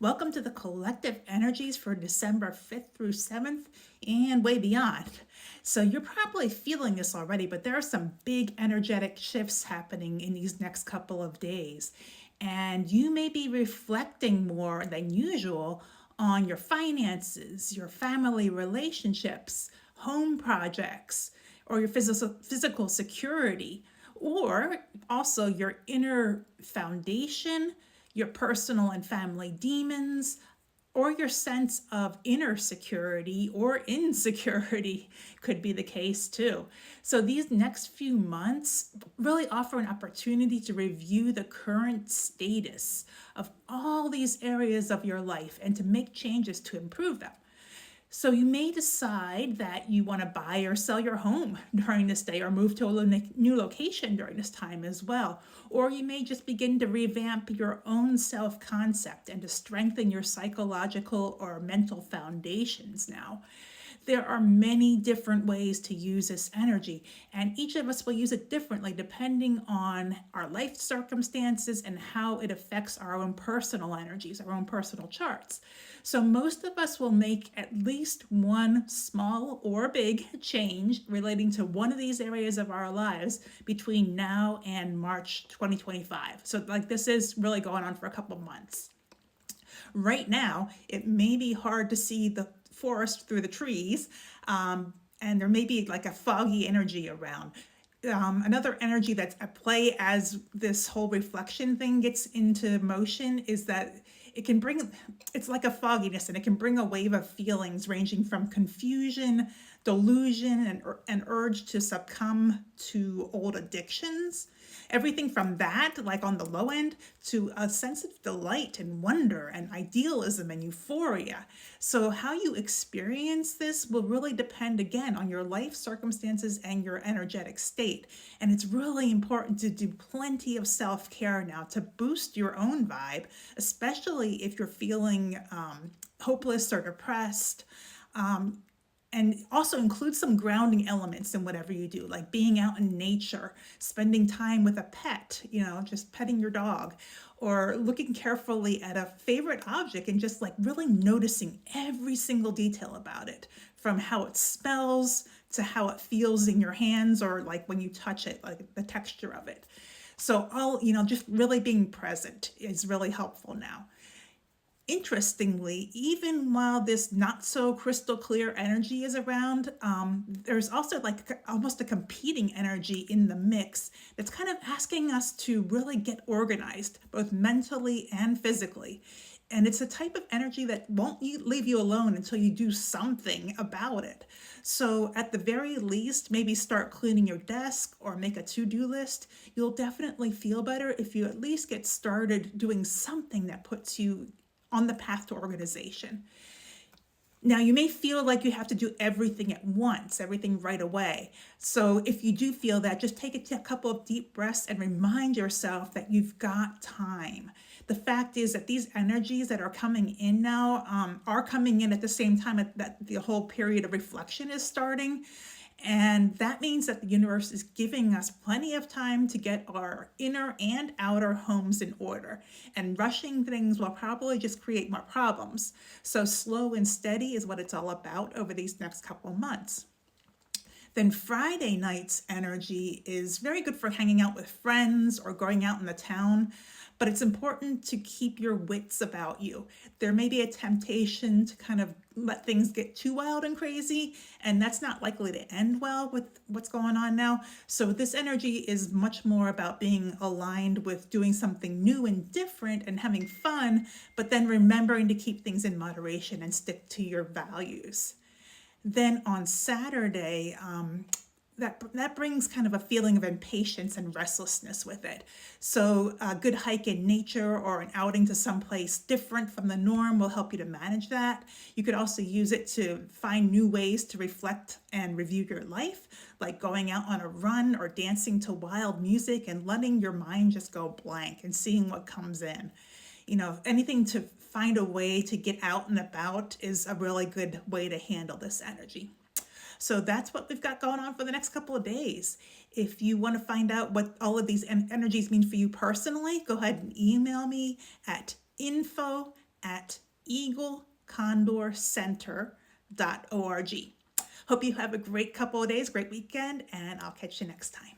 Welcome to the collective energies for December 5th through 7th and way beyond. So, you're probably feeling this already, but there are some big energetic shifts happening in these next couple of days. And you may be reflecting more than usual on your finances, your family relationships, home projects, or your physical security, or also your inner foundation, your personal and family demons, or your sense of inner security or insecurity could be the case too. So, these next few months really offer an opportunity to review the current status of all these areas of your life and to make changes to improve them. So you may decide that you want to buy or sell your home during this day or move to a new location during this time as well. Or you may just begin to revamp your own self concept and to strengthen your psychological or mental foundations now. There are many different ways to use this energy, and each of us will use it differently depending on our life circumstances and how it affects our own personal energies, our own personal charts. So, most of us will make at least one small or big change relating to one of these areas of our lives between now and March 2025. So, like, this is really going on for a couple months. Right now, it may be hard to see the forest through the trees, and there may be like a foggy energy around. Another energy that's at play as this whole reflection thing gets into motion is that it's like a fogginess, and it can bring a wave of feelings ranging from confusion, delusion, and urge to succumb to old addictions. Everything from that, like on the low end, to a sense of delight and wonder and idealism and euphoria. So, how you experience this will really depend again on your life circumstances and your energetic state. And it's really important to do plenty of self care now to boost your own vibe, especially if you're feeling hopeless or depressed. And also include some grounding elements in whatever you do, like being out in nature, spending time with a pet, just petting your dog, or looking carefully at a favorite object and just like really noticing every single detail about it, from how it smells to how it feels in your hands, or like when you touch it, like the texture of it. So, just really being present is really helpful now. Interestingly, even while this not so crystal clear energy is around, there's also like almost a competing energy in the mix that's kind of asking us to really get organized, both mentally and physically. And it's a type of energy that won't leave you alone until you do something about it. So, at the very least, maybe start cleaning your desk or make a to do list. You'll definitely feel better if you at least get started doing something that puts you on the path to organization. Now, you may feel like you have to do everything at once, everything right away. So, if you do feel that, just take a couple of deep breaths and remind yourself that you've got time. The fact is that these energies that are coming in now are coming in at the same time that the whole period of reflection is starting. And that means that the universe is giving us plenty of time to get our inner and outer homes in order. And rushing things will probably just create more problems. So, slow and steady is what it's all about over these next couple months. Then Friday night's energy is very good for hanging out with friends or going out in the town, but it's important to keep your wits about you. There may be a temptation to kind of let things get too wild and crazy, and that's not likely to end well with what's going on now. So, this energy is much more about being aligned with doing something new and different and having fun, but then remembering to keep things in moderation and stick to your values. Then on Saturday, that brings kind of a feeling of impatience and restlessness with it. So a good hike in nature or an outing to someplace different from the norm will help you to manage that. You could also use it to find new ways to reflect and review your life, like going out on a run or dancing to wild music and letting your mind just go blank and seeing what comes in. Anything to find a way to get out and about is a really good way to handle this energy. So that's what we've got going on for the next couple of days. If you want to find out what all of these energies mean for you personally, go ahead and email me at info at eaglecondorcenter.org. Hope you have a great couple of days, great weekend, and I'll catch you next time.